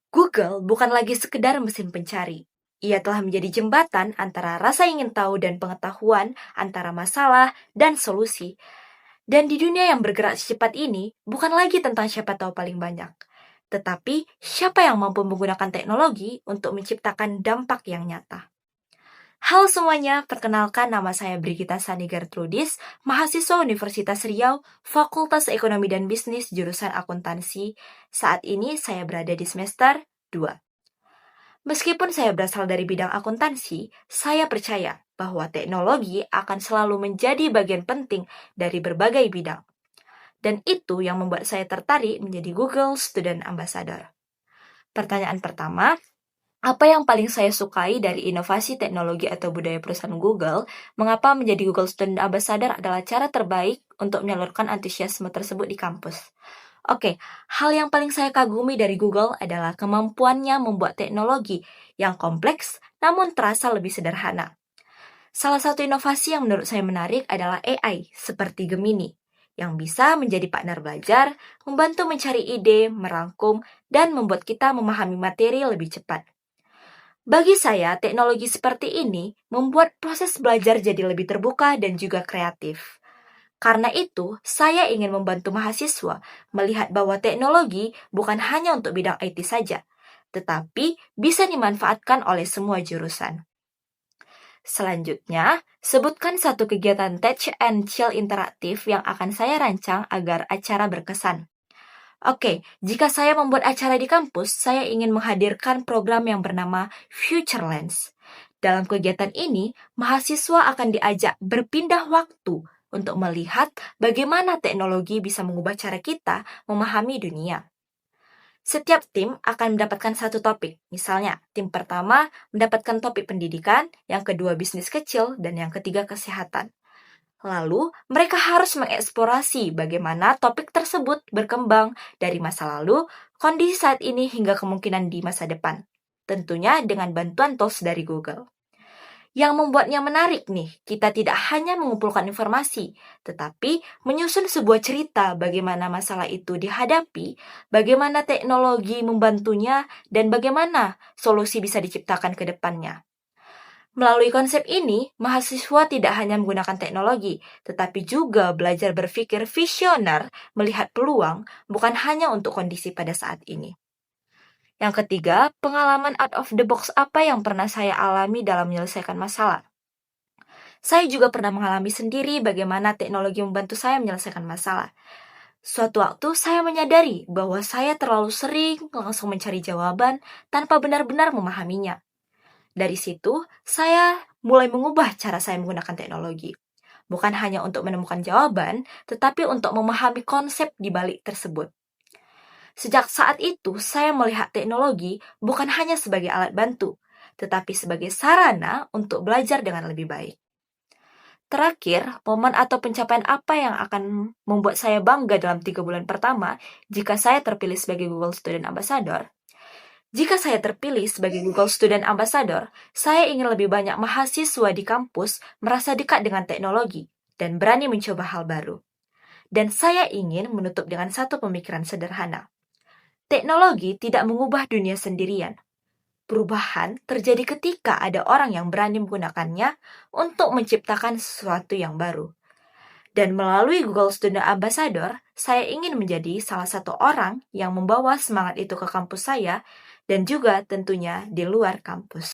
Google bukan lagi sekedar mesin pencari. Ia telah menjadi jembatan antara rasa ingin tahu dan pengetahuan, antara masalah dan solusi. Dan di dunia yang bergerak secepat ini, bukan lagi tentang siapa tahu paling banyak, tetapi siapa yang mampu menggunakan teknologi untuk menciptakan dampak yang nyata. Halo semuanya, perkenalkan nama saya Brigita Sani Gertrudis, mahasiswa Universitas Riau, Fakultas Ekonomi dan Bisnis, jurusan akuntansi. Saat ini saya berada di semester 2. Meskipun saya berasal dari bidang akuntansi, saya percaya bahwa teknologi akan selalu menjadi bagian penting dari berbagai bidang. Dan itu yang membuat saya tertarik menjadi Google Student Ambassador. Pertanyaan pertama, apa yang paling saya sukai dari inovasi teknologi atau budaya perusahaan Google? Mengapa menjadi Google Student Ambassador adalah cara terbaik untuk menyalurkan antusiasme tersebut di kampus? Oke, hal yang paling saya kagumi dari Google adalah kemampuannya membuat teknologi yang kompleks namun terasa lebih sederhana. Salah satu inovasi yang menurut saya menarik adalah AI seperti Gemini, yang bisa menjadi partner belajar, membantu mencari ide, merangkum, dan membuat kita memahami materi lebih cepat. Bagi saya, teknologi seperti ini membuat proses belajar jadi lebih terbuka dan juga kreatif. Karena itu, saya ingin membantu mahasiswa melihat bahwa teknologi bukan hanya untuk bidang IT saja, tetapi bisa dimanfaatkan oleh semua jurusan. Selanjutnya, sebutkan satu kegiatan Touch and Chill interaktif yang akan saya rancang agar acara berkesan. Oke, jika saya membuat acara di kampus, saya ingin menghadirkan program yang bernama Future Lens. Dalam kegiatan ini, mahasiswa akan diajak berpindah waktu untuk melihat bagaimana teknologi bisa mengubah cara kita memahami dunia. Setiap tim akan mendapatkan satu topik. Misalnya, tim pertama mendapatkan topik pendidikan, yang kedua bisnis kecil, dan yang ketiga kesehatan. Lalu, mereka harus mengeksplorasi bagaimana topik tersebut berkembang dari masa lalu, kondisi saat ini, hingga kemungkinan di masa depan. Tentunya dengan bantuan tools dari Google. Yang membuatnya menarik nih, kita tidak hanya mengumpulkan informasi, tetapi menyusun sebuah cerita bagaimana masalah itu dihadapi, bagaimana teknologi membantunya, dan bagaimana solusi bisa diciptakan ke depannya. Melalui konsep ini, mahasiswa tidak hanya menggunakan teknologi, tetapi juga belajar berpikir visioner, melihat peluang, bukan hanya untuk kondisi pada saat ini. Yang ketiga, pengalaman out of the box apa yang pernah saya alami dalam menyelesaikan masalah. Saya juga pernah mengalami sendiri bagaimana teknologi membantu saya menyelesaikan masalah. Suatu waktu saya menyadari bahwa saya terlalu sering langsung mencari jawaban tanpa benar-benar memahaminya. Dari situ, saya mulai mengubah cara saya menggunakan teknologi. Bukan hanya untuk menemukan jawaban, tetapi untuk memahami konsep di balik tersebut. Sejak saat itu, saya melihat teknologi bukan hanya sebagai alat bantu, tetapi sebagai sarana untuk belajar dengan lebih baik. Terakhir, momen atau pencapaian apa yang akan membuat saya bangga dalam 3 bulan pertama jika saya terpilih sebagai Google Student Ambassador? Jika saya terpilih sebagai Google Student Ambassador, saya ingin lebih banyak mahasiswa di kampus merasa dekat dengan teknologi dan berani mencoba hal baru. Dan saya ingin menutup dengan satu pemikiran sederhana. Teknologi tidak mengubah dunia sendirian. Perubahan terjadi ketika ada orang yang berani menggunakannya untuk menciptakan sesuatu yang baru. Dan melalui Google Student Ambassador, saya ingin menjadi salah satu orang yang membawa semangat itu ke kampus saya dan juga tentunya di luar kampus.